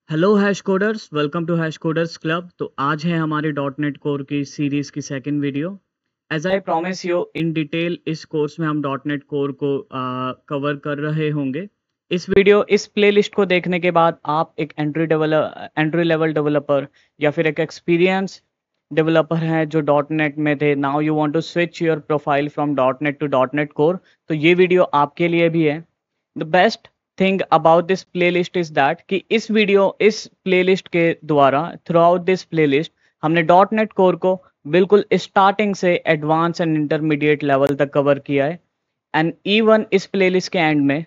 Hello hash coders, welcome to hash coders club. तो आज है हमारे डॉट नेट कोर की सीरीज़ की second video. As I promise you, in detail इस कोर्स में हम डॉट नेट कोर को कवर कर रहे होंगे। इस प्लेलिस्ट को देखने के बाद आप एक एंट्री लेवल डेवलपर या फिर एक एक्सपीरियंस डेवलपर हैं जो डॉट नेट में थे, now you want to switch your profile from dot net to dot net core, तो ये वीडियो आपके लिए भी है। The best thing about this playlist is that कि इस प्लेलिस्ट के द्वारा थ्रू आउट दिस प्लेलिस्ट हमने डॉट नेट कोर को बिल्कुल स्टार्टिंग से एडवांस एंड इंटरमीडिएट लेवल तक कवर किया है। एंड इवन इस प्लेलिस्ट के एंड में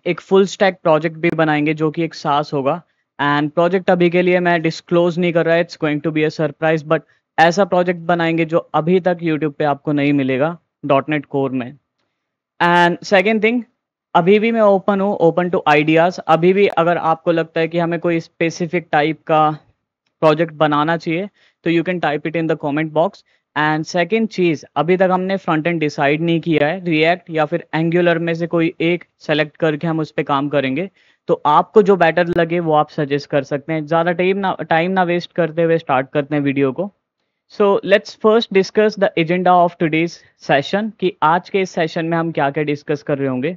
एक फुल स्टैक प्रोजेक्ट भी बनाएंगे जो कि एक सास होगा। एंड प्रोजेक्ट अभी के लिए मैं डिस्क्लोज नहीं कर रहा, it's going to be a surprise, but ऐसा प्रोजेक्ट बनाएंगे जो अभी तक यूट्यूब पे आपको नहीं मिलेगा डॉट नेट कोर में। एंड सेकेंड थिंग, अभी भी मैं ओपन हूँ, ओपन टू आइडियाज़। अभी भी अगर आपको लगता है कि हमें कोई स्पेसिफिक टाइप का प्रोजेक्ट बनाना चाहिए तो you can type it in the comment box. And second चीज़, अभी तक हमने फ्रंट एंड डिसाइड नहीं किया है, रिएक्ट या फिर एंगुलर में से कोई एक सेलेक्ट करके हम उस पर काम करेंगे। तो आपको जो बेटर लगे वो आप सजेस्ट कर सकते हैं। ज़्यादा टाइम ना वेस्ट करते हुए स्टार्ट करते हैं वीडियो को। So let's first discuss the agenda of today's session कि आज के इस सेशन में हम क्या क्या डिस्कस कर रहे होंगे।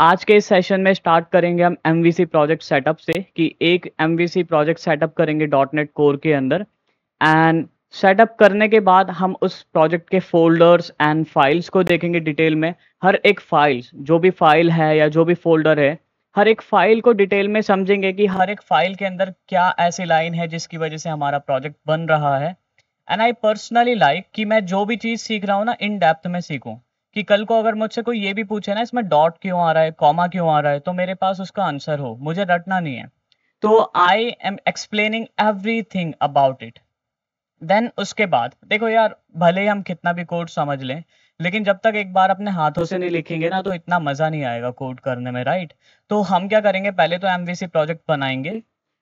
आज के इस सेशन में स्टार्ट करेंगे हम एमवीसी प्रोजेक्ट सेटअप से कि एक एमवीसी प्रोजेक्ट सेटअप करेंगे डॉट नेट कोर के अंदर। एंड सेटअप करने के बाद हम उस प्रोजेक्ट के फोल्डर्स एंड फाइल्स को देखेंगे डिटेल में। हर एक फाइल, जो भी फाइल है या जो भी फोल्डर है, हर एक फाइल को डिटेल में समझेंगे कि हर एक फाइल के अंदर क्या ऐसी लाइन है जिसकी वजह से हमारा प्रोजेक्ट बन रहा है। एंड आई पर्सनली लाइक कि मैं जो भी चीज़ सीख रहा हूँ ना, इन डेप्थ में सीखूं, कि कल को अगर मुझसे कोई ये भी पूछे ना इसमें डॉट क्यों आ रहा है, कॉमा क्यों आ रहा है, तो मेरे पास उसका आंसर हो, मुझे रटना नहीं है। तो I am explaining everything about it. Then उसके बाद देखो यार, भले ही हम कितना भी कोड समझ लें, लेकिन जब तक एक बार अपने हाथों से नहीं लिखेंगे ना तो इतना मज़ा नहीं आएगा कोड करने में, राइट। तो हम क्या करेंगे, पहले तो एमवीसी प्रोजेक्ट बनाएंगे,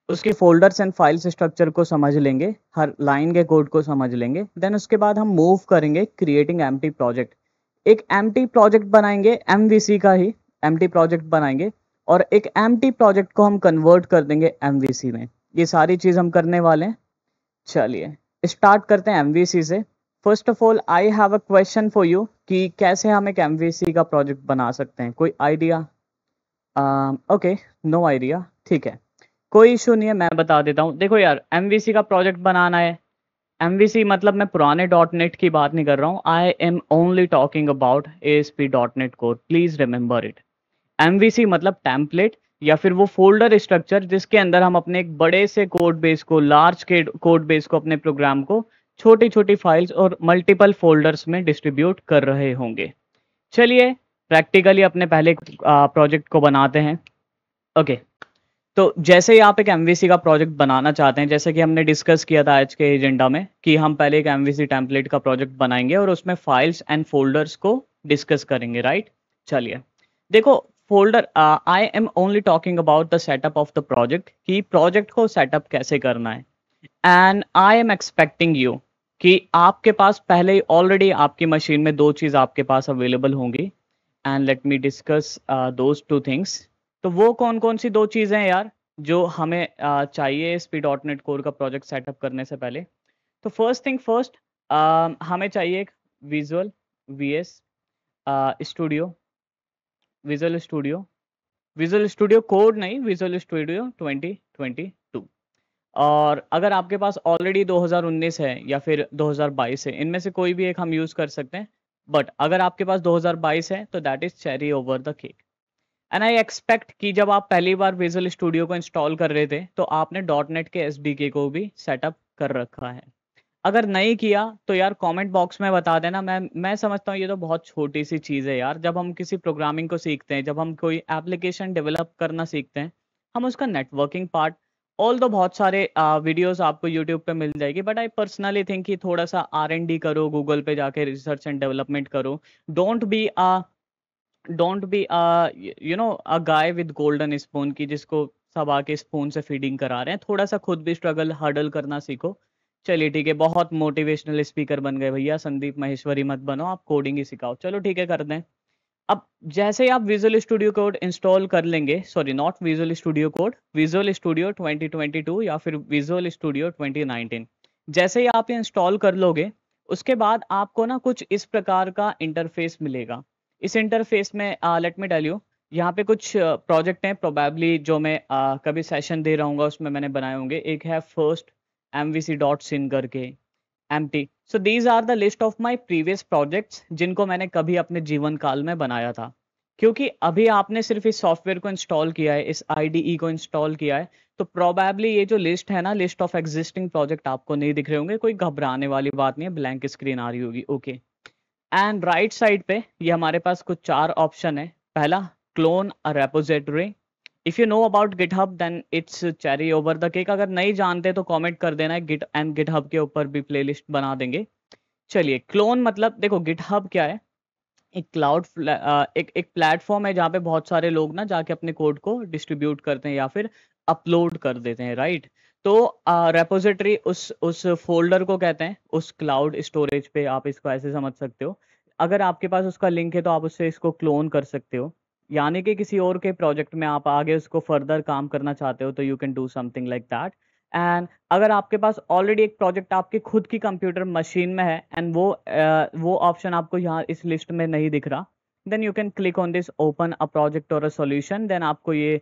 उसके फोल्डर्स एंड फाइल्स स्ट्रक्चर को समझ लेंगे, हर लाइन के कोड को समझ लेंगे। देन उसके बाद हम मूव करेंगे क्रिएटिंग एम्प्टी प्रोजेक्ट। एक एम्प्टी प्रोजेक्ट बनाएंगे, एमवीसी का ही एम्प्टी प्रोजेक्ट बनाएंगे, और एक एम्प्टी प्रोजेक्ट को हम कन्वर्ट कर देंगे एमवीसी में। ये सारी चीज़ हम करने वाले हैं। चलिए स्टार्ट करते हैं एमवीसी से। First of all I have a question for you कि कैसे हम एक एमवीसी का प्रोजेक्ट बना सकते हैं, कोई आइडिया? ओके, नो आइडिया, ठीक है, कोई इशू नहीं है, मैं बता देता हूँ। देखो यार, एमवीसी का प्रोजेक्ट बनाना है। एमवीसी मतलब मैं पुराने डॉट नेट की बात नहीं कर रहा हूँ, I am only talking about ASP dot net core, please remember it. MVC मतलब टेम्पलेट या फिर वो फोल्डर स्ट्रक्चर जिसके अंदर हम अपने एक बड़े से कोड बेस को, लार्ज के कोड बेस को, अपने प्रोग्राम को छोटी छोटी फाइल्स और मल्टीपल फोल्डर्स में डिस्ट्रीब्यूट कर रहे होंगे। चलिए प्रैक्टिकली अपने पहले प्रोजेक्ट को बनाते हैं। ओके, तो जैसे ही आप एक एमवीसी का प्रोजेक्ट बनाना चाहते हैं, जैसे कि हमने डिस्कस किया था आज के एजेंडा में कि हम पहले एक एमवीसी टेम्पलेट का प्रोजेक्ट बनाएंगे और उसमें फाइल्स एंड फोल्डर्स को डिस्कस करेंगे, राइट। चलिए देखो, folder, I am only talking about the setup of the project कि प्रोजेक्ट को सेटअप कैसे करना है। And I am expecting you कि आपके पास पहले ही ऑलरेडी आपकी मशीन में दो चीज़ आपके पास अवेलेबल होंगी। And let me discuss those two things. तो वो कौन कौन सी दो चीज़ें हैं यार जो हमें चाहिए एएसपी डॉट नेट कोर का प्रोजेक्ट सेटअप करने से पहले? तो फर्स्ट थिंग फर्स्ट, हमें चाहिए एक visual VS studio, visual studio, visual studio code नहीं, विजुअल स्टूडियो 2022। और अगर आपके पास ऑलरेडी 2019 है या फिर 2022 है, इनमें से कोई भी एक हम यूज़ कर सकते हैं। बट अगर आपके पास 2022 है तो that is cherry over the cake. And I expect कि जब आप पहली बार विजुअल स्टूडियो को इंस्टॉल कर रहे थे तो आपने डॉट नेट के एसडीके को भी सेटअप कर रखा है। अगर नहीं किया तो यार कमेंट बॉक्स में बता देना। मैं समझता हूँ ये तो बहुत छोटी सी चीज़ है यार। जब हम किसी प्रोग्रामिंग को सीखते हैं, जब हम कोई एप्लीकेशन डेवलप करना सीखते हैं, हम उसका नेटवर्किंग पार्ट, ऑल दो बहुत सारे वीडियोस आपको यूट्यूब पे मिल जाएगी, बट आई पर्सनली थिंक कि थोड़ा सा R&D करो, गूगल पे जाके रिसर्च एंड डेवलपमेंट करो। Don't be a don't be a guy with golden spoon की जिसको सब आके स्पून से फीडिंग करा रहे हैं। थोड़ा सा खुद भी स्ट्रगल हर्डल करना सीखो। चलिए ठीक है, बहुत मोटिवेशनल स्पीकर बन गए भैया, संदीप महेश्वरी मत बनो, आप कोडिंग ही सिखाओ। चलो ठीक है, कर दें। अब जैसे ही आप विजुअल स्टूडियो कोड इंस्टॉल कर लेंगे, sorry not visual studio code, visual studio 2022 या फिर विजुअल स्टूडियो 2019, जैसे ही आप ये इंस्टॉल कर लोगे उसके बाद आपको ना कुछ इस प्रकार का इंटरफेस मिलेगा। इस इंटरफेस में लेट मी टेल यू, यहाँ पे कुछ प्रोजेक्ट हैं प्रोबेबली जो मैं कभी सेशन दे रहा हूँ उसमें मैंने बनाए होंगे। एक है फर्स्ट mvc.sin करके empty। So these are the list of my previous projects जिनको मैंने कभी अपने जीवन काल में बनाया था। क्योंकि अभी आपने सिर्फ इस सॉफ्टवेयर को इंस्टॉल किया है, इस IDE को इंस्टॉल किया है, तो प्रोबेबली ये जो लिस्ट है ना, लिस्ट ऑफ एग्जिस्टिंग प्रोजेक्ट आपको नहीं दिख रहे होंगे। कोई घबराने वाली बात नहीं है, ब्लैंक स्क्रीन आ रही होगी। ओके, एंड राइट साइड पे ये हमारे पास कुछ 4 ऑप्शन है। पहला, clone a repository. If you know about GitHub then it's cherry over the cake. अगर नहीं जानते तो कमेंट कर देना है, गिट एंड गिटहब के ऊपर भी प्लेलिस्ट बना देंगे। चलिए, क्लोन मतलब देखो गिटहब क्या है, एक क्लाउड एक प्लेटफॉर्म है जहाँ पे बहुत सारे लोग ना जाके अपने कोड को डिस्ट्रीब्यूट करते हैं या फिर अपलोड कर देते हैं, राइट। तो रेपोजिटरी उस फोल्डर को कहते हैं, उस क्लाउड स्टोरेज पे आप इसको ऐसे समझ सकते हो। अगर आपके पास उसका लिंक है तो आप उससे इसको क्लोन कर सकते हो, यानी कि किसी और के प्रोजेक्ट में आप आगे उसको फर्दर काम करना चाहते हो तो you can do something like that. And अगर आपके पास ऑलरेडी एक प्रोजेक्ट आपके खुद की कंप्यूटर मशीन में है एंड वो ऑप्शन आपको यहाँ इस लिस्ट में नहीं दिख रहा, then you can click on this open a project और अ सॉल्यूशन। देन आपको ये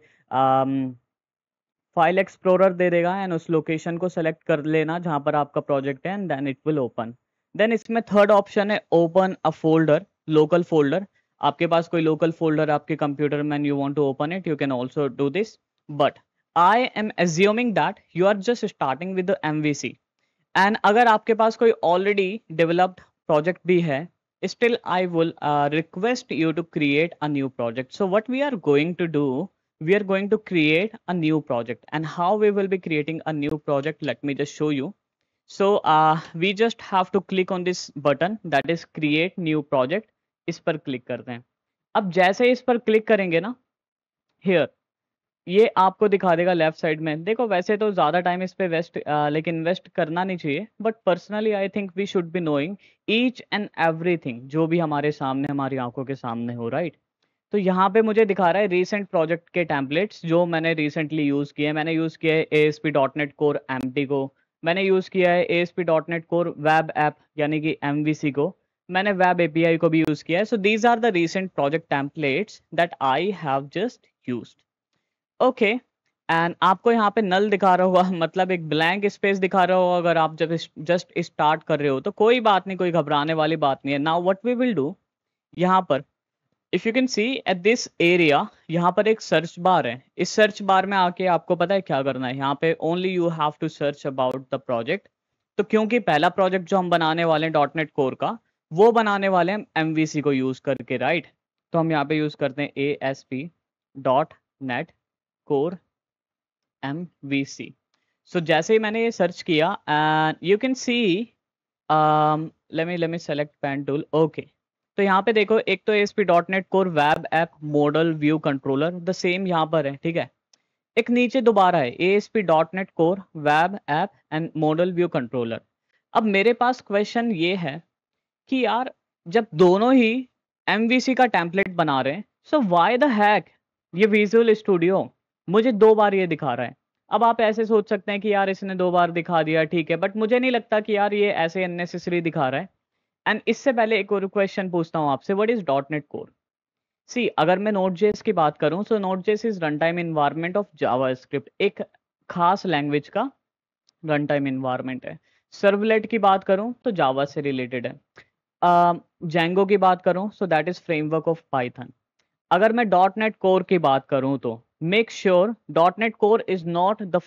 फाइल एक्सप्लोरर दे देगा एंड उस लोकेशन को सेलेक्ट कर लेना जहाँ पर आपका प्रोजेक्ट है and then it will open. Then इसमें थर्ड ऑप्शन है open a folder, local folder. आपके पास कोई लोकल फोल्डर आपके कंप्यूटर में you want to open it, you can also do this, but I am assuming that you are just starting with the MVC। And अगर आपके पास कोई already developed project भी है, still I will request you to create a new project. So what we are going to do, we are going to create a new project, and how we will be creating a new project, let me just show you. So we just have to click on this button that is create new project। इस पर click करते हैं। अब जैसे ही इस पर click करेंगे ना, here ये आपको दिखा देगा लेफ्ट साइड में। देखो वैसे तो ज़्यादा टाइम इस पे लेकिन इन्वेस्ट करना नहीं चाहिए, but personally I think we should be knowing each and everything जो भी हमारे सामने, हमारी आंखों के सामने हो, राइट। तो यहाँ पे मुझे दिखा रहा है रिसेंट प्रोजेक्ट के टेम्पलेट्स जो मैंने रिसेंटली यूज़ किए हैं। मैंने यूज़ किया है ASP.NET Core MT को, मैंने यूज़ किया है ASP.NET Core वेब ऐप यानी कि MVC को, मैंने वेब API को भी यूज़ किया है। So these are the recent project templates that I have just used. Okay, and आपको यहाँ पे नल दिखा रहा होगा, मतलब एक ब्लैंक स्पेस दिखा रहा होगा अगर आप जब जस्ट स्टार्ट कर रहे हो। तो कोई बात नहीं, कोई घबराने वाली बात नहीं है। Now what we will do, यहाँ पर if you can see at this area, यहाँ पर एक सर्च बार है। इस सर्च बार में आके आपको पता है क्या करना है, यहाँ पे only you have to search about the project. तो क्योंकि पहला प्रोजेक्ट जो हम बनाने वाले हैं .NET कोर का, वो बनाने वाले हैं MVC को यूज करके, राइट। तो हम यहाँ पे यूज करते हैं ASP.NET Core MVC। सो जैसे ही मैंने ये सर्च किया and you can see, let me select pen tool. Okay, तो यहाँ पे देखो एक तो ASP.NET Core web app model view controller, the same यहाँ पर है, ठीक है। एक नीचे दोबारा है ASP.NET Core web app and model view controller. अब मेरे पास क्वेश्चन ये है कि यार जब दोनों ही MVC का टेम्पलेट बना रहे हैं, सो व्हाई द हैक ये विजुअल स्टूडियो मुझे 2 बार ये दिखा रहा है। अब आप ऐसे सोच सकते हैं कि यार इसने 2 बार दिखा दिया, ठीक है, बट मुझे नहीं लगता कि यार ये ऐसे अननेसेसरी दिखा रहा है। एंड इससे पहले एक और क्वेश्चन पूछता हूँ आपसे, व्हाट इज .NET कोर। सी अगर मैं Node.js की बात करूँ, सो Node.js is run time environment of JavaScript, एक खास लैंग्वेज का रन टाइम इन्वायरमेंट है। सर्वलेट की बात करूँ तो जावा से रिलेटेड है। Django की बात करूँ so that is framework of Python. अगर मैं .NET कोर की बात करूँ तो make sure .NET core is not the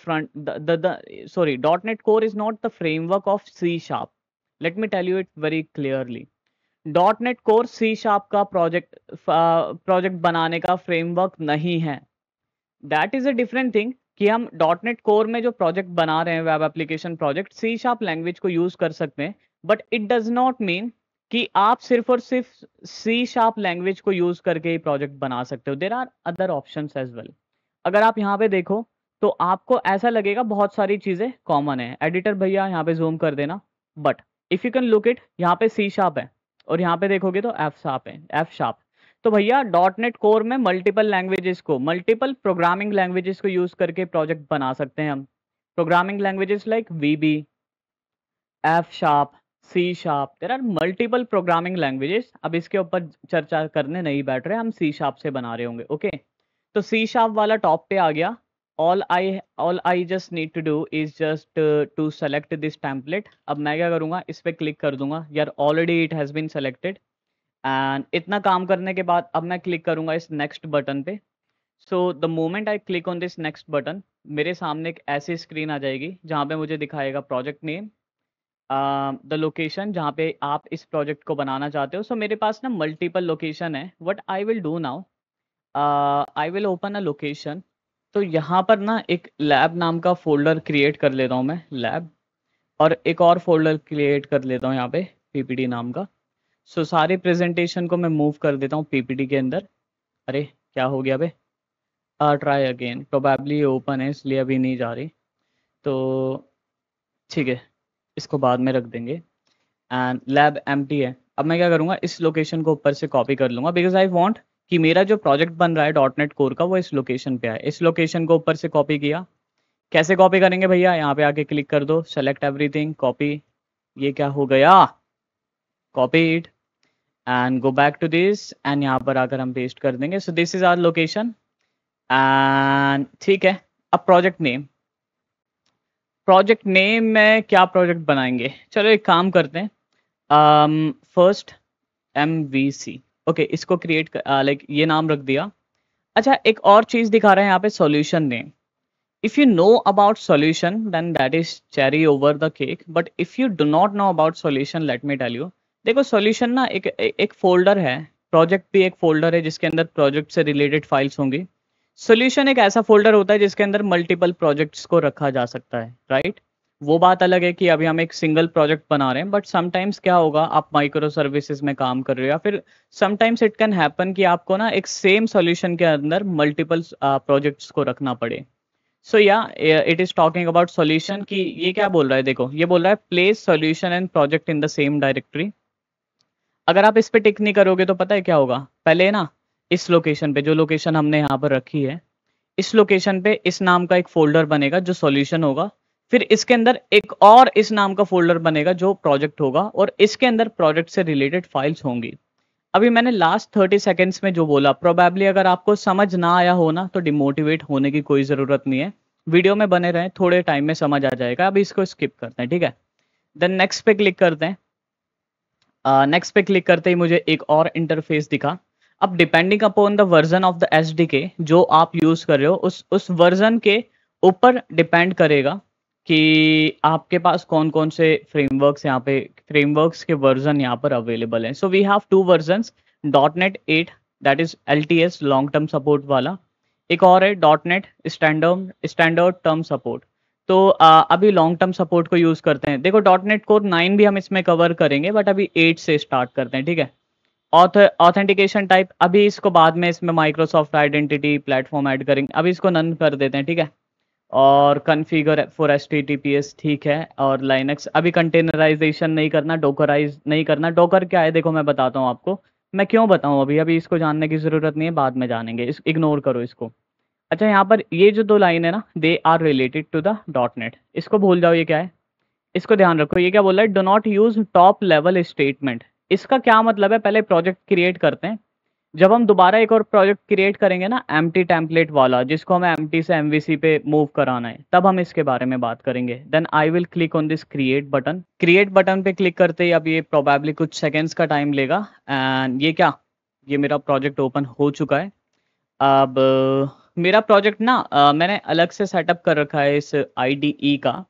.NET core is not the framework of C#। Let me tell you it very clearly, .NET core C# का project बनाने का framework नहीं है। That is a different thing कि हम .NET core में जो project बना रहे हैं web application project, C# language को यूज कर सकते हैं, but it does not mean कि आप सिर्फ और सिर्फ C# लैंग्वेज को यूज करके ही प्रोजेक्ट बना सकते हो। There are other options as well. अगर आप यहाँ पे देखो तो आपको ऐसा लगेगा बहुत सारी चीजें कॉमन है। एडिटर भैया यहाँ पे जूम कर देना, but if you can look it, यहाँ पे C# है और यहाँ पे देखोगे तो F# है, F#। तो भैया डॉट नेट कोर में मल्टीपल प्रोग्रामिंग लैंग्वेजेस को यूज करके प्रोजेक्ट बना सकते हैं हम। Programming languages like VB, F sharp, C sharp, there are multiple programming languages. अब इसके ऊपर चर्चा करने नहीं बैठ रहे, हम सी शार्प से बना रहे होंगे। ओके, तो सी शार्प वाला टॉप पे आ गया। All I just need to do is just to select this template. अब मैं क्या करूँगा, इस पर क्लिक कर दूंगा। यार already it has been selected. And इतना काम करने के बाद अब मैं क्लिक करूंगा इस नेक्स्ट बटन पे। So the moment I click on this next button, मेरे सामने एक ऐसी स्क्रीन आ जाएगी जहाँ पे मुझे दिखाएगा प्रोजेक्ट नेम, द लोकेशन जहाँ पे आप इस प्रोजेक्ट को बनाना चाहते हो। सो मेरे पास ना मल्टीपल लोकेशन है। What I will do now, I will open a location. तो यहाँ पर ना एक लैब नाम का फोल्डर क्रिएट कर लेता हूँ मैं, लैब, और एक और फोल्डर क्रिएट कर लेता हूँ यहाँ पे पीपीटी नाम का। सो सारी प्रेजेंटेशन को मैं मूव कर देता हूँ पीपीटी के अंदर। अरे क्या हो गया बे, ट्राई अगेन, प्रोबेबली ओपन है इसलिए अभी नहीं जा रही। तो ठीक है, इसको बाद में रख देंगे। एंड लैब एम्प्टी है। अब मैं क्या करूँगा, इस लोकेशन को ऊपर से कॉपी कर लूँगा, बिकॉज आई वांट कि मेरा जो प्रोजेक्ट बन रहा है डॉट नेट कोर का वो इस लोकेशन पे आए। इस लोकेशन को ऊपर से कॉपी किया। कैसे कॉपी करेंगे भैया, यहाँ पे आके क्लिक कर दो, सेलेक्ट एवरीथिंग, कॉपी। ये क्या हो गया, copy it and go back to this, and यहाँ पर आकर हम पेस्ट कर देंगे। So this is our location and ठीक है। अब प्रोजेक्ट नेम में क्या प्रोजेक्ट बनाएंगे, चलो एक काम करते हैं, फर्स्ट MVC। ओके, इसको क्रिएट लाइक ये नाम रख दिया। अच्छा, एक और चीज़ दिखा रहे हैं यहाँ पे, solution name. If you know about solution, then that is cherry over the cake. But if you do not know about solution, let me tell you. देखो solution ना एक फोल्डर है, प्रोजेक्ट भी एक फोल्डर है जिसके अंदर प्रोजेक्ट से रिलेटेड फाइल्स होंगी। सोल्यूशन एक ऐसा फोल्डर होता है जिसके अंदर मल्टीपल प्रोजेक्ट्स को रखा जा सकता है, राइट। वो बात अलग है कि अभी हम एक सिंगल प्रोजेक्ट बना रहे हैं, बट समटाइम्स क्या होगा, आप माइक्रो सर्विसेज में काम कर रहे हो, या फिर समटाइम्स इट कैन हैपन कि आपको ना एक सेम सॉल्यूशन के अंदर मल्टीपल प्रोजेक्ट्स को रखना पड़े। सो या it is talking about solution कि ये क्या बोल रहा है, देखो ये बोल रहा है place solution and project in the same directory. अगर आप इस पे टिक नहीं करोगे तो पता है क्या होगा, पहले ना इस लोकेशन पे, जो लोकेशन हमने यहाँ पर रखी है, इस लोकेशन पे इस नाम का एक फोल्डर बनेगा जो सॉल्यूशन होगा। फिर इसके अंदर एक और इस नाम का फोल्डर बनेगा जो प्रोजेक्ट होगा, और इसके अंदर प्रोजेक्ट से रिलेटेड फाइल्स होंगी। अभी मैंने लास्ट 30 सेकेंड्स में जो बोला, प्रोबेबली अगर आपको समझ ना आया हो ना, तो डिमोटिवेट होने की कोई ज़रूरत नहीं है। वीडियो में बने रहें, थोड़े टाइम में समझ आ जाएगा। अभी इसको स्किप करते हैं, ठीक है। देन नेक्स्ट पे क्लिक करते हैं। नेक्स्ट पे क्लिक करते ही मुझे एक और इंटरफेस दिखा। अब depending upon the version of the SDK जो आप यूज़ कर रहे हो, उस वर्जन के ऊपर डिपेंड करेगा कि आपके पास कौन कौन से फ्रेमवर्क्स यहाँ पे, फ्रेमवर्क्स के वर्जन यहाँ पर अवेलेबल हैं। So we have 2 versions, .NET 8 that is LTS long term support वाला, एक और है .NEट स्टैंडर्ड टर्म सपोर्ट। तो अभी लॉन्ग टर्म सपोर्ट को यूज़ करते हैं। देखो .NET कोर 9 भी हम इसमें कवर करेंगे, बट अभी 8 से स्टार्ट करते हैं, ठीक है। ऑथेंटिकेशन टाइप, अभी इसको बाद में इसमें माइक्रोसॉफ्ट आइडेंटिटी प्लेटफॉर्म ऐड करेंगे, अभी इसको नन कर देते हैं, ठीक है। और कन्फिगर फॉर HTTPS, ठीक है। और लाइनक्स, अभी कंटेनराइजेशन नहीं करना, डोकराइज नहीं करना। डोकर क्या है देखो मैं बताता हूँ आपको, मैं क्यों बताऊँ अभी अभी इसको जानने की ज़रूरत नहीं है, बाद में जानेंगे, इग्नोर करो इसको। अच्छा, यहाँ पर ये जो 2 लाइन है ना, they are related to the .NET, इसको भूल जाओ, ये क्या है, इसको ध्यान रखो। ये क्या बोल रहा है, do not use top level statement. इसका क्या मतलब है, पहले प्रोजेक्ट क्रिएट करते हैं, जब हम दोबारा एक और प्रोजेक्ट क्रिएट करेंगे ना, एम्प्टी टेम्पलेट वाला, जिसको हमें एम्प्टी से MVC पे मूव कराना है, तब हम इसके बारे में बात करेंगे। Then I will click on this create button पे क्लिक करते ही अब ये प्रोबेबली कुछ सेकेंड्स का टाइम लेगा। एंड ये क्या, ये मेरा प्रोजेक्ट ओपन हो चुका है। अब मेरा प्रोजेक्ट ना मैंने अलग से सेटअप कर रखा है इस IDE का।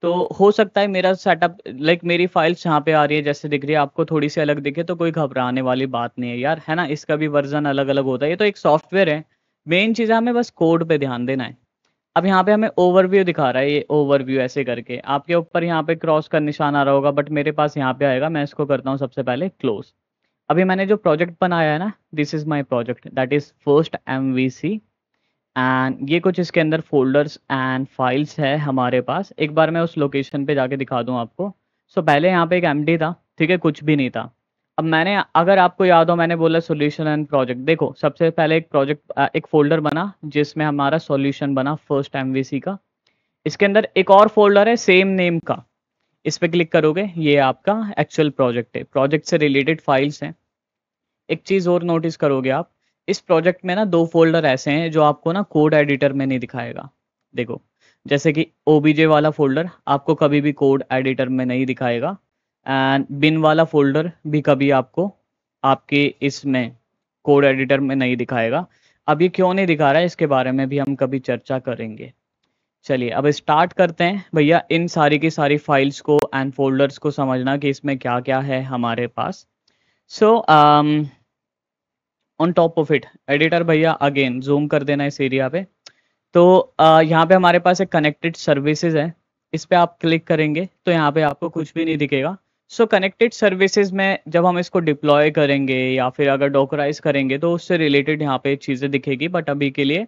तो हो सकता है मेरा सेटअप, लाइक मेरी फाइल्स यहाँ पे आ रही है जैसे दिख रही है आपको, थोड़ी सी अलग दिखे तो कोई घबराने वाली बात नहीं है यार, है ना। इसका भी वर्जन अलग अलग होता है, ये तो एक सॉफ्टवेयर है। मेन चीज़ है हमें बस कोड पे ध्यान देना है। अब यहाँ पे हमें ओवरव्यू दिखा रहा है, ये ओवरव्यू ऐसे करके आपके ऊपर यहाँ पे क्रॉस का निशान आ रहा होगा, बट मेरे पास यहाँ पे आएगा। मैं इसको करता हूँ सबसे पहले क्लोज। अभी मैंने जो प्रोजेक्ट बनाया है ना, this is my project, that is first MVC। And ये कुछ इसके अंदर फोल्डर्स एंड फाइल्स है हमारे पास। एक बार मैं उस लोकेशन पे जाके दिखा दूं आपको। सो पहले यहाँ पे एक एम्प्टी था, ठीक है, कुछ भी नहीं था। अब मैंने, अगर आपको याद हो, मैंने बोला सॉल्यूशन एंड प्रोजेक्ट। देखो सबसे पहले एक प्रोजेक्ट, एक फोल्डर बना जिसमें हमारा सॉल्यूशन बना फर्स्ट एमवीसी का। इसके अंदर एक और फोल्डर है सेम नेम का, इस पे क्लिक करोगे ये आपका एक्चुअल प्रोजेक्ट है, प्रोजेक्ट से रिलेटेड फाइल्स हैं। एक चीज़ और नोटिस करोगे आप, इस प्रोजेक्ट में ना दो फोल्डर ऐसे हैं जो आपको ना कोड एडिटर में नहीं दिखाएगा। देखो जैसे कि ओबीजे वाला फोल्डर आपको कभी भी कोड एडिटर में नहीं दिखाएगा, एंड बिन वाला फोल्डर भी कभी आपको आपके इसमें कोड एडिटर में नहीं दिखाएगा। अब ये क्यों नहीं दिखा रहा है इसके बारे में भी हम कभी चर्चा करेंगे। चलिए अब स्टार्ट करते हैं भैया इन सारी की सारी फाइल्स को एंड फोल्डर्स को समझना कि इसमें क्या क्या है हमारे पास। So on top of it editor भैया अगेन जूम कर देना इस एरिया पे। तो यहाँ पे हमारे पास एक कनेक्टेड सर्विसेज है, इस पे आप क्लिक करेंगे तो यहाँ पे आपको कुछ भी नहीं दिखेगा। सो कनेक्टेड सर्विसेज में जब हम इसको डिप्लॉय करेंगे या फिर अगर डॉकराइज करेंगे तो उससे रिलेटेड यहाँ पे चीज़ें दिखेगी, बट अभी के लिए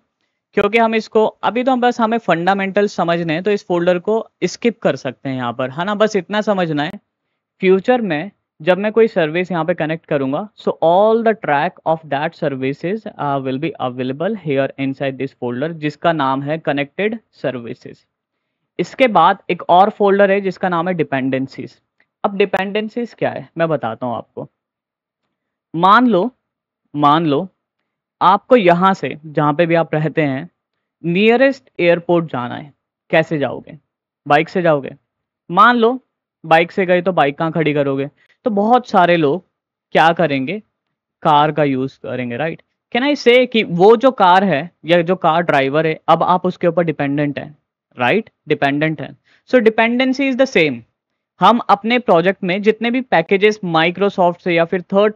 क्योंकि हम इसको अभी तो हम बस हमें फंडामेंटल समझने हैं तो इस फोल्डर को स्किप कर सकते हैं यहाँ पर, है ना। बस इतना समझना है, फ्यूचर में जब मैं कोई सर्विस यहाँ पे कनेक्ट करूंगा so all the track of that services will be available here inside this folder जिसका नाम है कनेक्टेड सर्विसेज। इसके बाद एक और फोल्डर है जिसका नाम है डिपेंडेंसीज। अब डिपेंडेंसीज क्या है मैं बताता हूँ आपको। मान लो आपको यहाँ से जहाँ पे भी आप रहते हैं नियरेस्ट एयरपोर्ट जाना है, कैसे जाओगे? बाइक से जाओगे। मान लो बाइक से गए तो बाइक कहाँ खड़ी करोगे? तो बहुत सारे लोग क्या करेंगे, कार का यूज करेंगे, राइट। कैन आई से कि वो जो कार है या जो कार ड्राइवर है अब आप उसके ऊपर डिपेंडेंट है, राइट, डिपेंडेंट है। सो डिपेंडेंसी इज द सेम। हम अपने प्रोजेक्ट में जितने भी पैकेजेस माइक्रोसॉफ्ट से या फिर थर्ड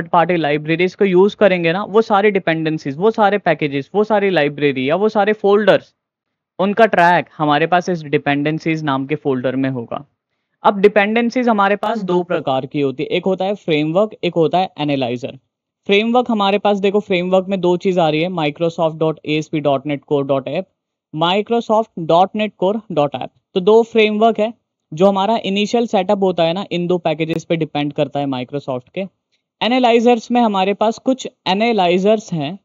पार्टी लाइब्रेरीज को यूज करेंगे ना, वो सारे डिपेंडेंसीज, वो सारे पैकेजेस, वो सारी लाइब्रेरी या वो सारे फोल्डर्स, उनका ट्रैक हमारे पास इस डिपेंडेंसीज नाम के फोल्डर में होगा। अब डिपेंडेंसीज हमारे पास दो प्रकार की होती है, एक होता है फ्रेमवर्क, एक होता है एनालाइजर। फ्रेमवर्क हमारे पास देखो, फ्रेमवर्क में दो चीज आ रही है, microsoft.asp.net core.app, microsoft.net core.app। तो दो फ्रेमवर्क है। जो हमारा इनिशियल सेटअप होता है ना, इन दो पैकेजेस पे डिपेंड करता है माइक्रोसॉफ्ट के। एनालाइजर्स में हमारे पास कुछ एनालाइजर्स हैं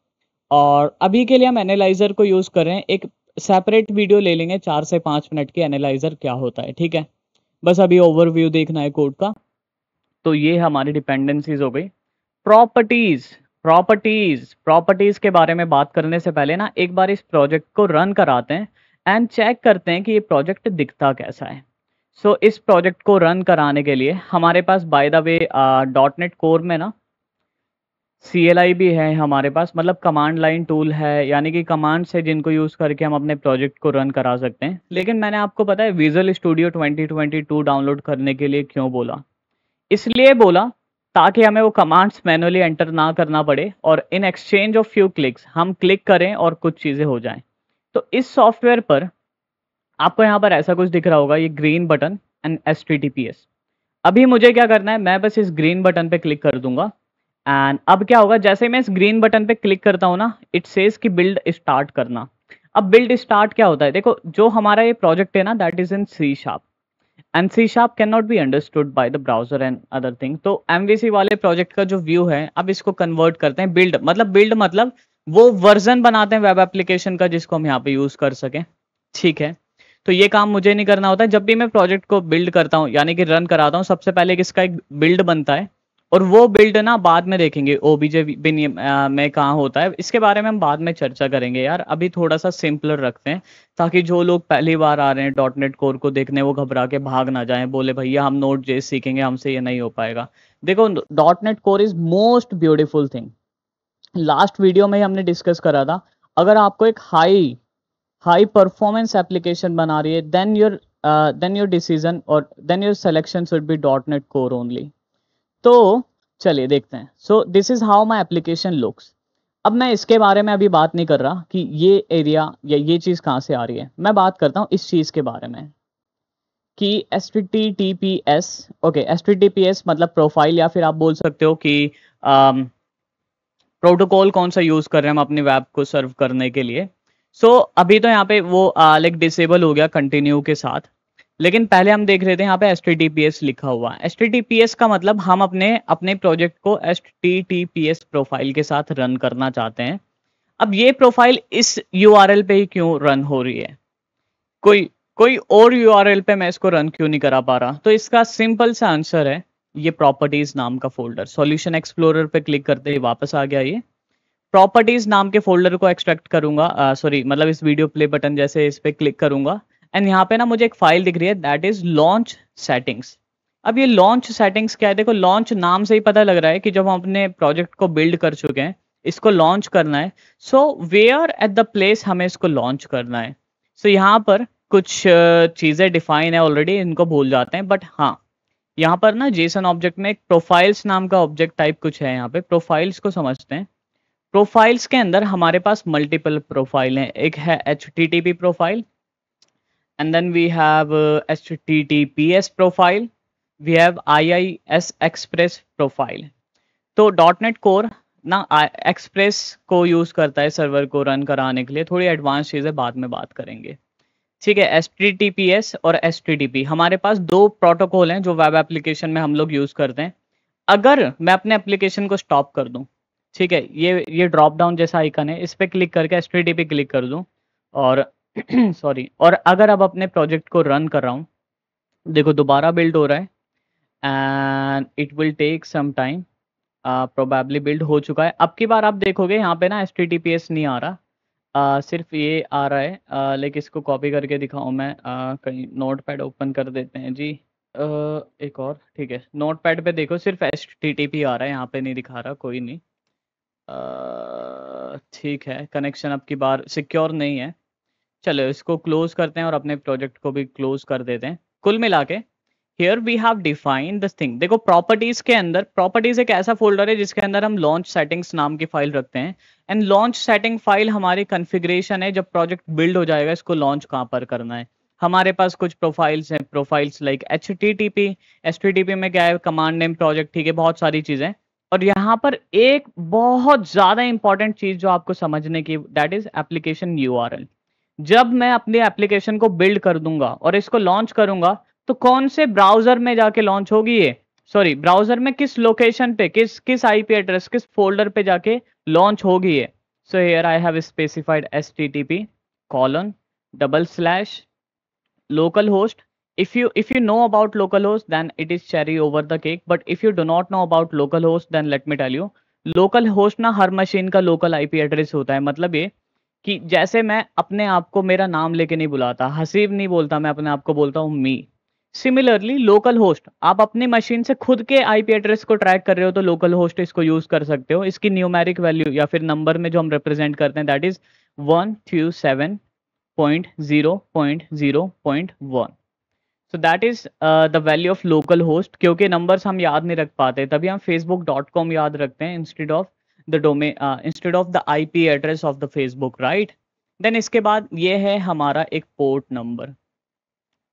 और अभी के लिए हम एनालाइजर को यूज कर रहे हैं। एक सेपरेट वीडियो ले लेंगे 4 से 5 मिनट की, एनालाइजर क्या होता है, ठीक है। बस अभी ओवरव्यू देखना है कोड का। तो ये हमारी डिपेंडेंसीज हो गई। प्रॉपर्टीज के बारे में बात करने से पहले ना एक बार इस प्रोजेक्ट को रन कराते हैं एंड चेक करते हैं कि ये प्रोजेक्ट दिखता कैसा है। सो इस प्रोजेक्ट को रन कराने के लिए हमारे पास by the way dot net core में ना CLI भी है हमारे पास, मतलब कमांड लाइन टूल है, यानी कि कमांड्स है जिनको यूज़ करके हम अपने प्रोजेक्ट को रन करा सकते हैं। लेकिन मैंने आपको पता है विजुअल स्टूडियो 2022 डाउनलोड करने के लिए क्यों बोला? इसलिए बोला ताकि हमें वो कमांड्स मैनुअली एंटर ना करना पड़े और in exchange of few clicks हम क्लिक करें और कुछ चीज़ें हो जाएं। तो इस सॉफ्टवेयर पर आपको यहाँ पर ऐसा कुछ दिख रहा होगा, ये ग्रीन बटन एंड HTTPS। अभी मुझे क्या करना है, मैं बस इस ग्रीन बटन पे क्लिक कर दूंगा एंड अब क्या होगा, जैसे मैं इस ग्रीन बटन पे क्लिक करता हूँ ना, इट सेज कि बिल्ड स्टार्ट करना। अब बिल्ड स्टार्ट क्या होता है? देखो जो हमारा ये प्रोजेक्ट है ना, that is in C#, and C# can not be understood by the browser and other thing. तो MVC वाले प्रोजेक्ट का जो व्यू है, अब इसको कन्वर्ट करते हैं। बिल्ड मतलब वो वर्जन बनाते हैं वेब एप्लीकेशन का जिसको हम यहाँ पे यूज कर सकें, ठीक है। तो ये काम मुझे नहीं करना होता है। जब भी मैं प्रोजेक्ट को बिल्ड करता हूँ यानी कि रन कराता हूँ, सबसे पहले इसका एक बिल्ड बनता है और वो बिल्ड ना बाद में देखेंगे OBJ बिन में कहाँ होता है, इसके बारे में हम बाद में चर्चा करेंगे यार। अभी थोड़ा सा सिंपलर रखते हैं ताकि जो लोग पहली बार आ रहे हैं डॉटनेट कोर को देखने, वो घबरा के भाग ना जाएं, बोले भैया हम Node.js सीखेंगे, हमसे ये नहीं हो पाएगा। देखो dot net core is most beautiful thing. Last video में ही हमने डिस्कस करा था, अगर आपको एक हाई परफॉर्मेंस एप्लीकेशन बना रही है देन योर डिसीजन और then your selection should be dot net core only. तो चलिए देखते हैं। So this is how my application looks. अब मैं इसके बारे में अभी बात नहीं कर रहा कि ये एरिया या ये चीज़ कहाँ से आ रही है, मैं बात करता हूँ इस चीज़ के बारे में कि HTTPS, ओके, HTTPS मतलब प्रोफाइल, या फिर आप बोल सकते हो कि प्रोटोकॉल कौन सा यूज़ कर रहे हैं हम अपनी वेब को सर्व करने के लिए। सो अभी तो यहाँ पे वो लाइक डिसेबल हो गया कंटिन्यू के साथ, लेकिन पहले हम देख रहे थे यहाँ पे HTTPS लिखा हुआ है। HTTPS का मतलब हम अपने प्रोजेक्ट को HTTPS प्रोफाइल के साथ रन करना चाहते हैं। अब ये प्रोफाइल इस URL पे ही क्यों रन हो रही है, कोई कोई और URL पे मैं इसको रन क्यों नहीं करा पा रहा? तो इसका सिंपल सा आंसर है ये प्रॉपर्टीज नाम का फोल्डर। सॉल्यूशन एक्सप्लोरर पे क्लिक करते ही वापस आ गया ये। प्रॉपर्टीज नाम के फोल्डर को एक्सट्रैक्ट करूंगा, सॉरी मतलब इस वीडियो प्ले बटन जैसे इस पे क्लिक करूंगा एंड यहाँ पे ना मुझे एक फाइल दिख रही है दैट इज लॉन्च सेटिंग्स। अब ये लॉन्च सेटिंग्स क्या है? देखो लॉन्च नाम से ही पता लग रहा है कि जब हम अपने प्रोजेक्ट को बिल्ड कर चुके हैं, इसको लॉन्च करना है, so where at the place हमें इसको लॉन्च करना है। सो यहाँ पर कुछ चीज़ें डिफाइन है ऑलरेडी, इनको भूल जाते हैं। बट हाँ, यहाँ पर ना जेसन ऑब्जेक्ट में एक प्रोफाइल्स नाम का ऑब्जेक्ट टाइप कुछ है। यहाँ पे प्रोफाइल्स को समझते हैं। प्रोफाइल्स के अंदर हमारे पास मल्टीपल प्रोफाइल हैं। एक है HTTP profile and then we have HTTPS profile, we have IIS express profile. तो .NET कोर ना एक्सप्रेस को यूज करता है सर्वर को रन कराने के लिए। थोड़ी एडवांस चीज़ें बाद में बात करेंगे, ठीक है। HTTPS और HTTP हमारे पास दो प्रोटोकॉल हैं जो वेब एप्लीकेशन में हम लोग यूज करते हैं। अगर मैं अपने एप्लीकेशन को स्टॉप कर दूं, ठीक है, ये ड्रॉप डाउन जैसा आइकन है, इस पे क्लिक करके HTTP क्लिक कर दूं और सॉरी, और अगर अब अपने प्रोजेक्ट को रन कर रहा हूँ, देखो दोबारा बिल्ड हो रहा है and it will take some time. Probably build हो चुका है। अब की बार आप देखोगे यहाँ पे ना HTTPS नहीं आ रहा, सिर्फ ये आ रहा है। लेकिन इसको कॉपी करके दिखाऊं मैं, कहीं नोटपैड ओपन कर देते हैं जी। एक और, ठीक है, नोटपैड पे देखो सिर्फ HTTP आ रहा है, यहाँ पे नहीं दिखा रहा। कोई नहीं, ठीक है, कनेक्शन अब की बार सिक्योर नहीं है। चलो इसको क्लोज करते हैं और अपने प्रोजेक्ट को भी क्लोज कर देते हैं। कुल मिला के here we have defined this thing. देखो प्रॉपर्टीज के अंदर, प्रॉपर्टीज एक ऐसा फोल्डर है जिसके अंदर हम लॉन्च सेटिंग्स नाम की फाइल रखते हैं एंड लॉन्च सेटिंग फाइल हमारी कॉन्फ़िगरेशन है। जब प्रोजेक्ट बिल्ड हो जाएगा इसको लॉन्च कहाँ पर करना है। हमारे पास कुछ प्रोफाइल्स हैं, प्रोफाइल्स लाइक HTTP में क्या है, कमांड नेम प्रोजेक्ट, ठीक है, बहुत सारी चीजें। और यहाँ पर एक बहुत ज्यादा इंपॉर्टेंट चीज जो आपको समझने की, दैट इज एप्लीकेशन URL। जब मैं अपने एप्लीकेशन को बिल्ड कर दूंगा और इसको लॉन्च करूंगा, तो कौन से ब्राउजर में जाके लॉन्च होगी ये, सॉरी ब्राउजर में किस लोकेशन पे, किस IP एड्रेस, किस फोल्डर पे जाके लॉन्च होगी ये। So here I have specified HTTP:// localhost. If you know about localhost, then it is cherry over the cake. But if you do not know about localhost, then let me tell you, localhost ना हर machine का local IP address होता है। मतलब ये कि जैसे मैं अपने आप को मेरा नाम लेके नहीं बुलाता, हसीब नहीं बोलता, मैं अपने आप को बोलता हूँ मी। सिमिलरली लोकल होस्ट, आप अपनी मशीन से खुद के IP एड्रेस को ट्रैक कर रहे हो तो लोकल होस्ट इसको यूज कर सकते हो। इसकी न्यूमेरिक वैल्यू या फिर नंबर में जो हम रिप्रेजेंट करते हैं, that is 127.0.0.1। So that is the value of local host. क्योंकि नंबर्स हम याद नहीं रख पाते, तभी हम facebook.com याद रखते हैं instead of the domain, instead of the IP address of the Facebook, right. Then इसके बाद ये है हमारा एक पोर्ट नंबर।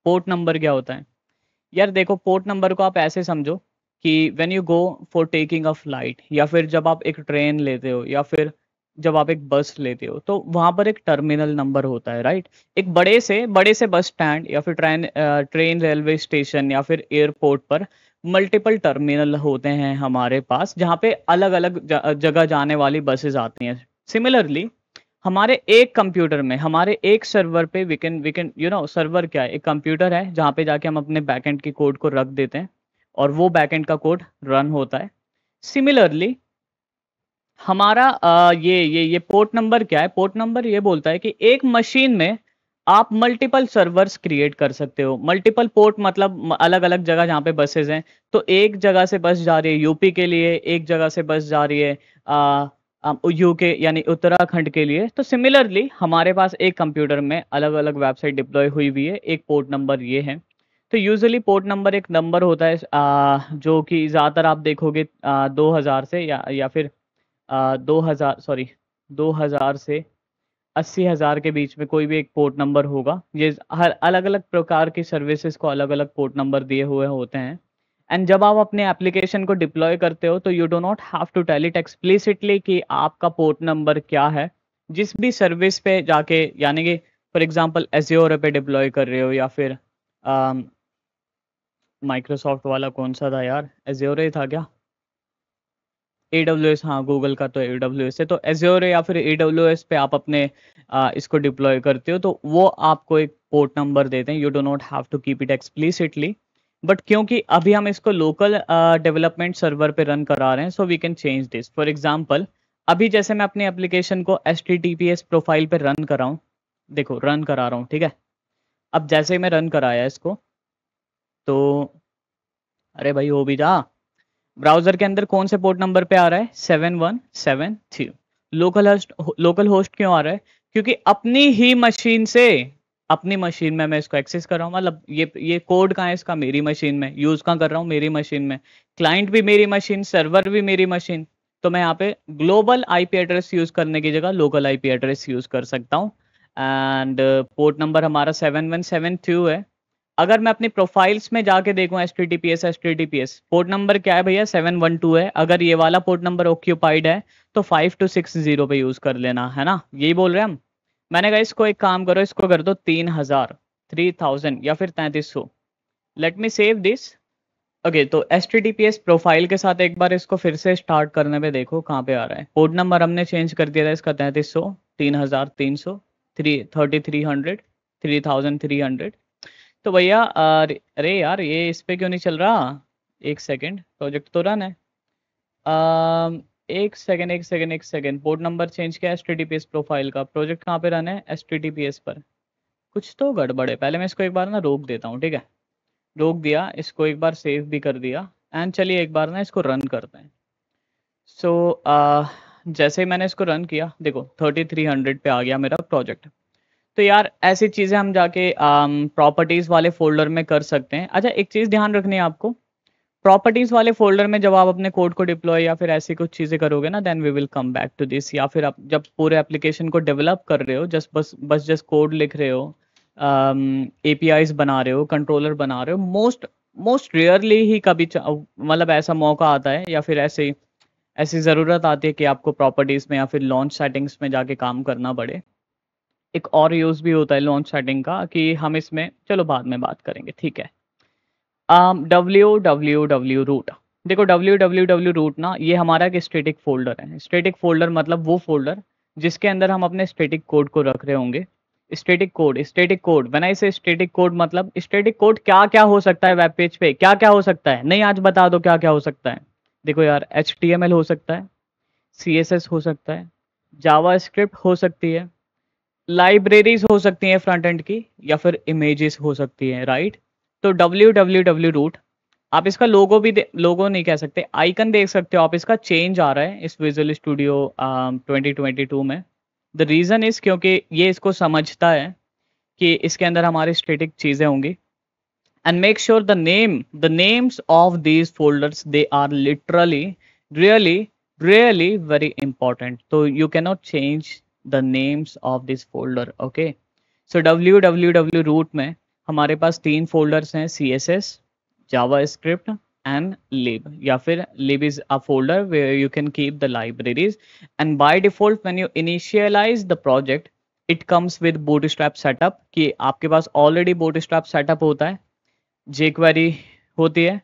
पोर्ट नंबर क्या होता है यार? देखो पोर्ट नंबर को आप ऐसे समझो कि when you go for taking a flight, या फिर जब आप एक ट्रेन लेते हो, या फिर जब आप एक बस लेते हो, तो वहां पर एक टर्मिनल नंबर होता है, राइट। एक बड़े से बस स्टैंड या फिर ट्रेन रेलवे स्टेशन या फिर एयरपोर्ट पर मल्टीपल टर्मिनल होते हैं हमारे पास, जहाँ पे अलग अलग जगह जाने वाली बसेस आती हैं। सिमिलरली हमारे एक कंप्यूटर में, हमारे एक सर्वर पे वी कैन सर्वर क्या है? एक कंप्यूटर है जहाँ पे जाके हम अपने बैकएंड की कोड को रख देते हैं और वो बैकएंड का कोड रन होता है। सिमिलरली हमारा ये पोर्ट नंबर क्या है? पोर्ट नंबर ये बोलता है कि एक मशीन में आप मल्टीपल सर्वर्स क्रिएट कर सकते हो। मल्टीपल पोर्ट मतलब अलग अलग जगह जहाँ पे बसेस हैं। तो एक जगह से बस जा रही है यूपी के लिए, एक जगह से बस जा रही है UK यानी उत्तराखंड के लिए। तो सिमिलरली हमारे पास एक कंप्यूटर में अलग अलग वेबसाइट डिप्लॉय हुई हुई है। एक पोर्ट नंबर ये है। तो यूजुअली पोर्ट नंबर एक नंबर होता है जो कि ज़्यादातर आप देखोगे 2000 से या फिर 2000 से 80,000 के बीच में कोई भी एक पोर्ट नंबर होगा। ये हर अलग अलग प्रकार की सर्विसेज को अलग अलग पोर्ट नंबर दिए हुए होते हैं। एंड जब आप अपने एप्लीकेशन को डिप्लॉय करते हो तो you do not have to tell it explicitly कि आपका पोर्ट नंबर क्या है। जिस भी सर्विस पे जाके, यानी कि फॉर एग्जांपल एज़्योर पे डिप्लॉय कर रहे हो, या फिर माइक्रोसॉफ्ट वाला कौन सा था यार, एज्योर ही था क्या? AWS, हाँ गूगल का तो AWS है, तो एज्योर या फिर AWS पे आप अपने इसको डिप्लॉय करते हो तो वो आपको एक पोर्ट नंबर देते हैं। You do not have to keep it explicitly, but क्योंकि अभी हम इसको लोकल डेवलपमेंट सर्वर पे रन करा रहे हैं, so we can change this. For example, अभी जैसे मैं अपनी एप्लीकेशन को HTTPS प्रोफाइल पे रन कर रहा हूँ, देखो रन करा रहा हूँ, ठीक है। अब जैसे ही मैं रन कराया इसको, तो अरे भाई हो भी जा, ब्राउजर के अंदर कौन से पोर्ट नंबर पे आ रहा है? 7173। लोकल होस्ट क्यों आ रहा है? क्योंकि अपनी ही मशीन से, अपनी मशीन में मैं इसको एक्सेस कर रहा हूँ। मतलब ये कोड कहाँ है इसका? मेरी मशीन में। यूज कहाँ कर रहा हूँ? मेरी मशीन में। क्लाइंट भी मेरी मशीन, सर्वर भी मेरी मशीन। तो मैं यहाँ पे ग्लोबल IP एड्रेस यूज करने की जगह लोकल IP एड्रेस यूज कर सकता हूँ। एंड पोर्ट नंबर हमारा 7172 है। अगर मैं अपनी प्रोफाइल्स में जाके देखूं HTTPS पोर्ट नंबर क्या है भैया? 712 है। अगर ये वाला पोर्ट नंबर ऑक्यूपाइड है तो 5260 पे यूज कर लेना, है ना? यही बोल रहे हैं हम। मैंने कहा इसको एक काम करो, इसको कर दो 3000 या फिर 3300। Let me save this. Okay, तो HTTPS प्रोफाइल के साथ एक बार इसको फिर से स्टार्ट करने पे देखो कहाँ पे आ रहा है। पोर्ट नंबर हमने चेंज कर दिया था इसका 3300, 3300, 3300, 3300। तो भैया अरे यार ये इस पे क्यों नहीं चल रहा? एक सेकंड, प्रोजेक्ट तो रन है। एक सेकंड, पोर्ट नंबर चेंज किया HTTPS प्रोफाइल का, प्रोजेक्ट कहाँ पे रन है? HTTPS पर। कुछ तो गड़बड़ है। पहले मैं इसको एक बार ना रोक देता हूँ, ठीक है। रोक दिया, इसको एक बार सेव भी कर दिया, एंड चलिए एक बार ना इसको रन करते हैं। सो जैसे ही मैंने इसको रन किया, देखो 3300 पे आ गया मेरा प्रोजेक्ट। तो यार ऐसी चीज़ें हम जाके प्रॉपर्टीज़ वाले फोल्डर में कर सकते हैं। अच्छा, एक चीज़ ध्यान रखनी है आपको, प्रॉपर्टीज़ वाले फोल्डर में जब आप अपने कोड को डिप्लॉय या फिर ऐसी कुछ चीज़ें करोगे ना, then we will come back to this. या फिर आप जब पूरे एप्लीकेशन को डेवलप कर रहे हो, जस्ट कोड लिख रहे हो, APIs बना रहे हो, कंट्रोलर बना रहे हो, मोस्ट रेयरली ही कभी मतलब ऐसा मौका आता है या फिर ऐसी ज़रूरत आती है कि आपको प्रॉपर्टीज़ में या फिर लॉन्च सेटिंग्स में जाके काम करना पड़े। एक और यूज़ भी होता है लॉन्च सेटिंग का कि हम इसमें, चलो बाद में बात करेंगे, ठीक है। www रूट, देखो www रूट ना, ये हमारा एक स्टैटिक फोल्डर है। स्टैटिक फोल्डर मतलब वो फोल्डर जिसके अंदर हम अपने स्टैटिक कोड को रख रहे होंगे। स्टैटिक कोड व्हेन आई से स्टैटिक कोड, मतलब स्टैटिक कोड क्या क्या हो सकता है वेब पेज पे? क्या क्या हो सकता है? नहीं आज बता दो क्या क्या हो सकता है। देखो यार, HTML हो सकता है, CSS हो सकता है, जावा स्क्रिप्ट हो सकती है, लाइब्रेरीज हो सकती हैं फ्रंट एंड की, या फिर इमेजेस हो सकती हैं, राइट। तो www रूट, आप इसका लोगो भी लोगो नहीं कह सकते, आइकन देख सकते हो आप, इसका चेंज आ रहा है इस विजुअल स्टूडियो 2022 में। द रीज़न इज क्योंकि ये इसको समझता है कि इसके अंदर हमारी स्टैटिक चीज़ें होंगी। And make sure the names of these folders, they are literally really very important, so you cannot change the names of this folder, okay? So www root में हमारे पास 3 फोल्डर्स हैं, CSS, JavaScript and lib, या फिर lib is a folder where you can keep the libraries, and by default when you initialize the project it comes with bootstrap setup, कि आपके पास already bootstrap setup होता है, jQuery होती है,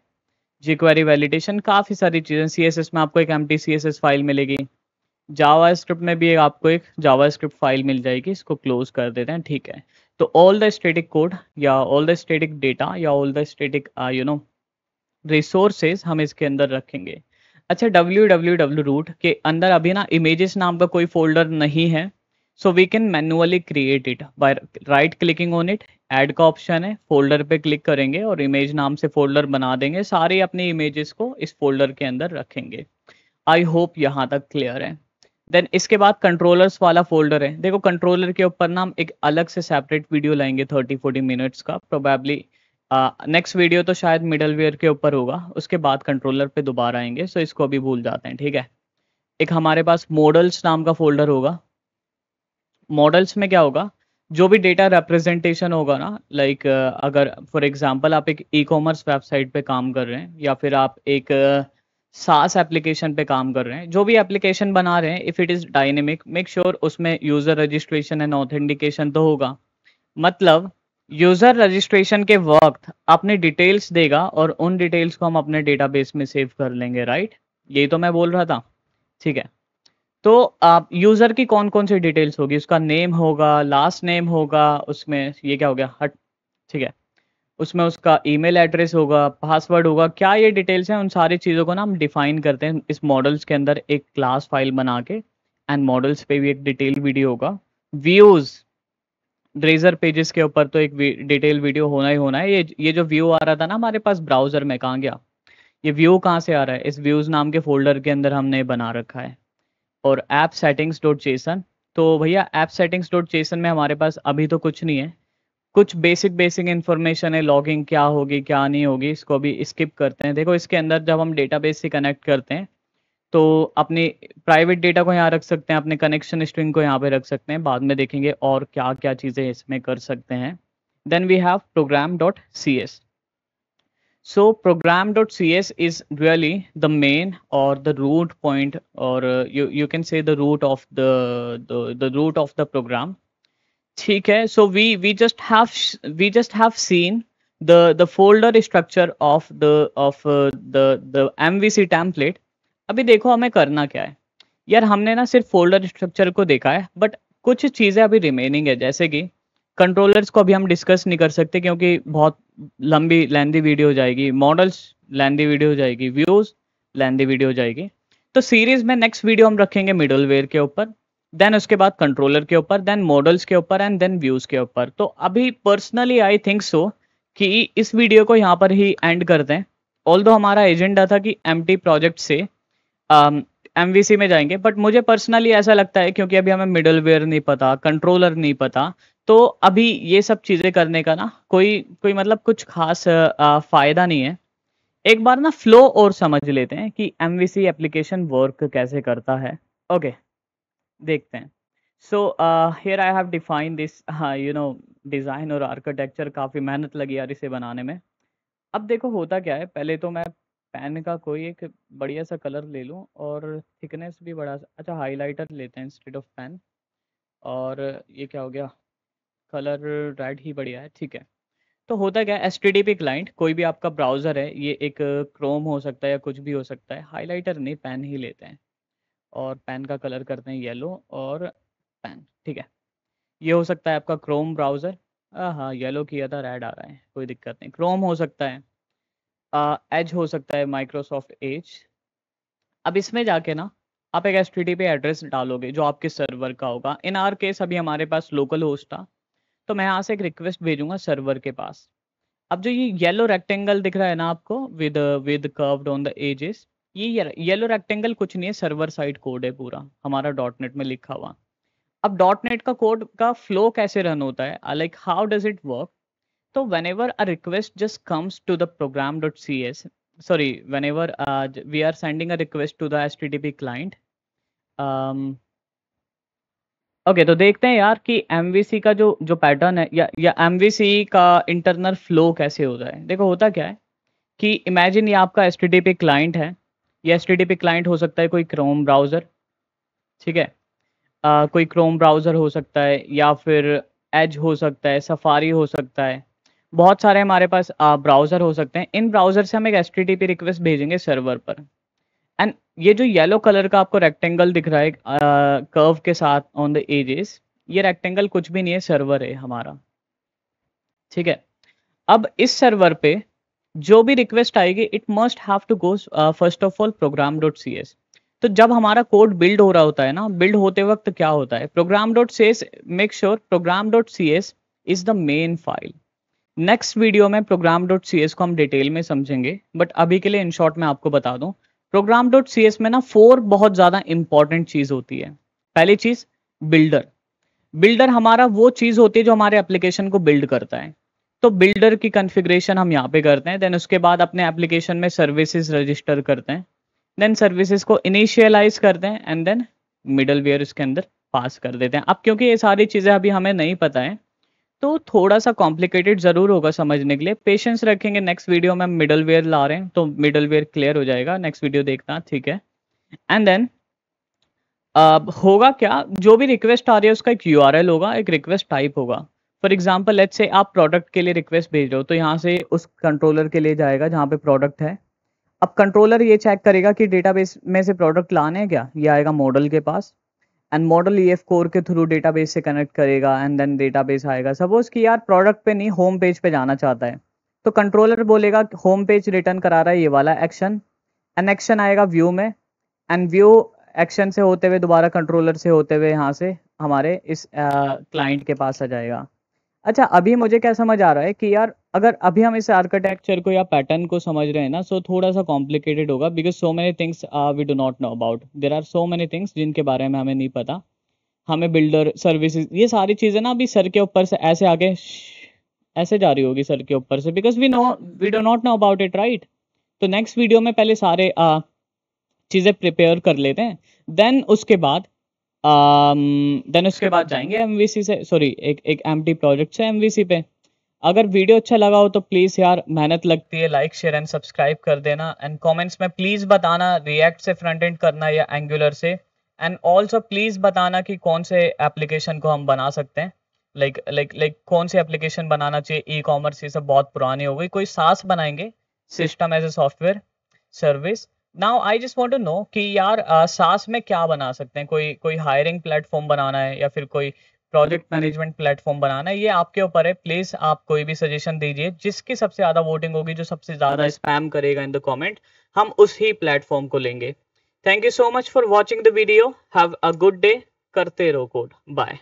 jQuery validation, काफ़ी सारी चीज़ें। CSS में आपको एक empty CSS फाइल मिलेगी, जावा स्क्रिप्ट में भी आपको एक जावा स्क्रिप्ट फाइल मिल जाएगी। इसको क्लोज कर देते हैं, ठीक है। तो ऑल द स्टैटिक कोड या ऑल द स्टैटिक डेटा या ऑल द स्टैटिक रिसोर्सेज हम इसके अंदर रखेंगे। अच्छा, www रूट के अंदर अभी ना इमेजेस नाम का कोई फोल्डर नहीं है, so we can manually create it by right clicking on it. Add का ऑप्शन है, फोल्डर पे क्लिक करेंगे और इमेज नाम से फोल्डर बना देंगे, सारे अपने इमेजेस को इस फोल्डर के अंदर रखेंगे। आई होप यहाँ तक क्लियर है। देन इसके बाद कंट्रोलर्स वाला फोल्डर है। देखो कंट्रोलर के ऊपर ना हम एक अलग से सेपरेट वीडियो लाएंगे 30-40 मिनट्स का, प्रोबेबली नेक्स्ट वीडियो तो शायद मिडलवेयर के ऊपर होगा, उसके बाद कंट्रोलर पे दोबारा आएंगे, सो इसको अभी भूल जाते हैं, ठीक है। एक हमारे पास मॉडल्स नाम का फोल्डर होगा। मॉडल्स में क्या होगा? जो भी डेटा रिप्रेजेंटेशन होगा ना, लाइक अगर फॉर एग्जांपल आप एक ई-कॉमर्स वेबसाइट पे काम कर रहे हैं, या फिर आप एक सास एप्लीकेशन पे काम कर रहे हैं, जो भी एप्लीकेशन बना रहे हैं, if it is dynamic make sure उसमें यूज़र रजिस्ट्रेशन एंड ऑथेंटिकेशन तो होगा। मतलब यूजर रजिस्ट्रेशन के वक्त अपनी डिटेल्स देगा और उन डिटेल्स को हम अपने डेटाबेस में सेव कर लेंगे, राइट? यही तो मैं बोल रहा था, ठीक है। तो आप यूजर की कौन कौन सी डिटेल्स होगी, उसका नेम होगा, लास्ट नेम होगा, उसमें ये क्या हो गया हट, ठीक है, उसमें उसका ईमेल एड्रेस होगा, पासवर्ड होगा, क्या ये डिटेल्स हैं, उन सारी चीज़ों को ना हम डिफाइन करते हैं इस मॉडल्स के अंदर एक क्लास फाइल बना के। एंड मॉडल्स पे भी एक डिटेल वीडियो होगा। व्यूज़ ड्रेजर पेजेस के ऊपर तो एक डिटेल वीडियो होना ही होना है। ये जो व्यू आ रहा था ना हमारे पास ब्राउजर में, कहाँ गया ये व्यू? कहाँ से आ रहा है? इस व्यूज़ नाम के फोल्डर के अंदर हमने बना रखा है। और ऐप सेटिंग्स डॉट जेसन, तो भैया ऐप सेटिंग्स डॉट जेसन में हमारे पास अभी तो कुछ नहीं है, कुछ बेसिक बेसिक इन्फॉर्मेशन है, लॉगिंग क्या होगी क्या नहीं होगी, इसको भी स्किप करते हैं। देखो इसके अंदर जब हम डेटाबेस से कनेक्ट करते हैं तो अपने प्राइवेट डेटा को यहाँ रख सकते हैं, अपने कनेक्शन स्ट्रिंग को यहाँ पे रख सकते हैं, बाद में देखेंगे और क्या क्या चीज़ें इसमें कर सकते हैं। Then we have program dot C S. So program.cs is really the main or the root point, or you can say the root of the root of the program. ठीक है, so we just have seen the folder structure of the MVC template. अभी देखो हमें करना क्या है यार, हमने ना सिर्फ फोल्डर स्ट्रक्चर को देखा है, बट कुछ चीज़ें अभी रिमेनिंग है, जैसे कि कंट्रोलर्स को अभी हम डिस्कस नहीं कर सकते क्योंकि बहुत लंबी लेंदी वीडियो हो जाएगी, मॉडल्स लेंदी वीडियो हो जाएगी, व्यूज लेंदी वीडियो हो जाएगी। तो सीरीज में नेक्स्ट वीडियो हम रखेंगे मिडलवेयर के ऊपर, देन उसके बाद कंट्रोलर के ऊपर, देन मॉडल्स के ऊपर एंड देन व्यूज के ऊपर। तो अभी पर्सनली आई थिंक सो कि इस वीडियो को यहाँ पर ही एंड करते हैं। ऑल्दो हमारा एजेंडा था कि एमटी प्रोजेक्ट से एमवीसी में जाएंगे, बट मुझे पर्सनली ऐसा लगता है क्योंकि अभी हमें मिडलवेयर नहीं पता, कंट्रोलर नहीं पता, तो अभी ये सब चीज़ें करने का ना कोई कोई मतलब कुछ खास फायदा नहीं है। एक बार ना फ्लो और समझ लेते हैं कि एमवीसी एप्लीकेशन वर्क कैसे करता है। ओके, देखते हैं। So here I have define this design और आर्किटेक्चर, काफ़ी मेहनत लगी यार इसे बनाने में। अब देखो होता क्या है, पहले तो मैं पेन का कोई एक बढ़िया सा कलर ले लूँ और थिकनेस भी बड़ा अच्छा हाइलाइटर लेते हैं इंस्टेड ऑफ पेन। और ये क्या हो गया, कलर रेड ही बढ़िया है, ठीक है। तो होता क्या है, एचटीटीपी क्लाइंट कोई भी आपका ब्राउज़र है, ये एक क्रोम हो सकता है या कुछ भी हो सकता है, हाइलाइटर नहीं पेन ही लेते हैं और पेन का कलर करते हैं येलो और पेन, ठीक है। ये हो सकता है आपका क्रोम ब्राउज़र, हाँ येलो किया था रेड आ रहा है, कोई दिक्कत नहीं, क्रोम हो सकता है, एज हो सकता है, माइक्रोसॉफ्ट एज। अब इसमें जाके ना आप एक एचटीटीपी एड्रेस डालोगे जो आपके सर्वर का होगा। इन आर केस अभी हमारे पास लोकल होस्ट था, तो मैं यहाँ से एक रिक्वेस्ट भेजूंगा सर्वर के पास। अब जो ये येलो रेक्टेंगल दिख रहा है ना आपको with with curved on the edges, ये येलो रेक्टेंगल कुछ नहीं है, सर्वर साइड कोड है पूरा हमारा डॉटनेट में लिखा हुआ। अब डॉटनेट का कोड का फ्लो कैसे रन होता है, like how does it work? So whenever a request just comes to the program.cs, sorry, whenever we are sending a request to the HTTP client, um, okay तो देखते हैं यार कि MVC का जो जो पैटर्न है या MVC का इंटरनल फ्लो कैसे होता है। देखो होता क्या है कि इमेजिन ये आपका HTTP क्लाइंट है, ये HTTP क्लाइंट हो सकता है कोई क्रोम ब्राउज़र, ठीक है, कोई क्रोम ब्राउज़र हो सकता है या फिर एज हो सकता है, सफारी हो सकता है, बहुत सारे हमारे पास ब्राउज़र हो सकते हैं। इन ब्राउज़र से हम एक एचटीटीपी रिक्वेस्ट भेजेंगे सर्वर पर। एंड ये जो येलो कलर का आपको रेक्टेंगल दिख रहा है कर्व के साथ ऑन द एजेस, ये रेक्टेंगल कुछ भी नहीं है, सर्वर है हमारा, ठीक है। अब इस सर्वर पे जो भी रिक्वेस्ट आएगी it must have to go first of all program dot C S. तो जब हमारा कोड बिल्ड हो रहा होता है ना, बिल्ड होते वक्त क्या होता है, program dot C S, make sure program dot C S is the main file. Next video में प्रोग्राम डॉट सी एस को हम डिटेल में समझेंगे, बट अभी के लिए इन शॉर्ट मैं आपको बता दूं, प्रोग्राम डॉट सी एस में ना 4 बहुत ज़्यादा इंपॉर्टेंट चीज़ होती है। पहली चीज़ बिल्डर। बिल्डर हमारा वो चीज़ होती है जो हमारे एप्लीकेशन को बिल्ड करता है। तो बिल्डर की कॉन्फ़िगरेशन हम यहाँ पे करते हैं, देन उसके बाद अपने एप्लीकेशन में सर्विसेज रजिस्टर करते हैं, देन सर्विसेज को इनिशियलाइज करते हैं एंड देन मिडलवेयर इसके अंदर पास कर देते हैं। अब क्योंकि ये सारी चीज़ें अभी हमें नहीं पता है तो थोड़ा सा कॉम्प्लिकेटेड ज़रूर होगा समझने के लिए, पेशेंस रखेंगे। नेक्स्ट वीडियो में हम मिडलवेयर ला रहे हैं तो मिडलवेयर क्लियर हो जाएगा, नेक्स्ट वीडियो देखना, ठीक है। एंड देन होगा क्या, जो भी रिक्वेस्ट आ रही है उसका एक यूआरएल होगा, एक रिक्वेस्ट टाइप होगा। फॉर एग्जांपल लेट्स से आप प्रोडक्ट के लिए रिक्वेस्ट भेज रहे हो, तो यहाँ से उस कंट्रोलर के लिए जाएगा जहाँ पे प्रोडक्ट है। अब कंट्रोलर ये चेक करेगा कि डेटाबेस में से प्रोडक्ट लाने हैं क्या, ये आएगा मॉडल के पास, एंड मॉडल EF कोर के थ्रू डेटाबेस से कनेक्ट करेगा, एंड देन डेटाबेस आएगा। सपोज कि यार प्रोडक्ट पे नहीं, होम पेज पे जाना चाहता है, तो कंट्रोलर बोलेगा होम पेज रिटर्न करा रहा है ये वाला एक्शन, एंड एक्शन आएगा व्यू में, एंड व्यू एक्शन से होते हुए दोबारा कंट्रोलर से होते हुए यहाँ से हमारे इस क्लाइंट के पास आ जाएगा। अच्छा, अभी मुझे क्या समझ आ रहा है कि यार अगर अभी हम इस आर्किटेक्चर को या पैटर्न को समझ रहे हैं ना, सो थोड़ा सा कॉम्प्लिकेटेड होगा, because so many things we do not know about, there are so many things जिनके बारे में हमें नहीं पता। हमें बिल्डर सर्विसेज, ये सारी चीज़ें ना अभी सर के ऊपर से ऐसे आगे ऐसे जा रही होगी सर के ऊपर से, because we do not know about it, right. तो नेक्स्ट वीडियो में पहले सारे चीज़ें प्रिपेयर कर लेते हैं, देन उसके बाद जाएंगे MVC से, सॉरी एक एम्प्टी प्रोजेक्ट से MVC पे। अगर वीडियो अच्छा लगा हो तो प्लीज़ यार, मेहनत लगती है, लाइक शेयर एंड सब्सक्राइब कर देना, एंड कमेंट्स में प्लीज़ बताना रिएक्ट से फ्रंट एंड करना या एंगुलर से, एंड ऑल्सो प्लीज़ बताना कि कौन से एप्लीकेशन को हम बना सकते हैं, लाइक कौन सी एप्लीकेशन बनाना चाहिए। E-कॉमर्स ये सब बहुत पुरानी हो गई, कोई SaaS बनाएंगे, system as a software service. Now I just want to know कि यार SaaS में क्या बना सकते हैं, कोई हायरिंग प्लेटफॉर्म बनाना है या फिर कोई प्रोजेक्ट मैनेजमेंट प्लेटफॉर्म बनाना है, ये आपके ऊपर है। प्लीज आप कोई भी सजेशन दीजिए, जिसकी सबसे ज्यादा वोटिंग होगी, जो सबसे ज्यादा स्पैम करेगा इन द कमेंट, हम उस ही प्लेटफॉर्म को लेंगे। Thank you so much for watching the video, have a good day, करते रहो कोड, बाय।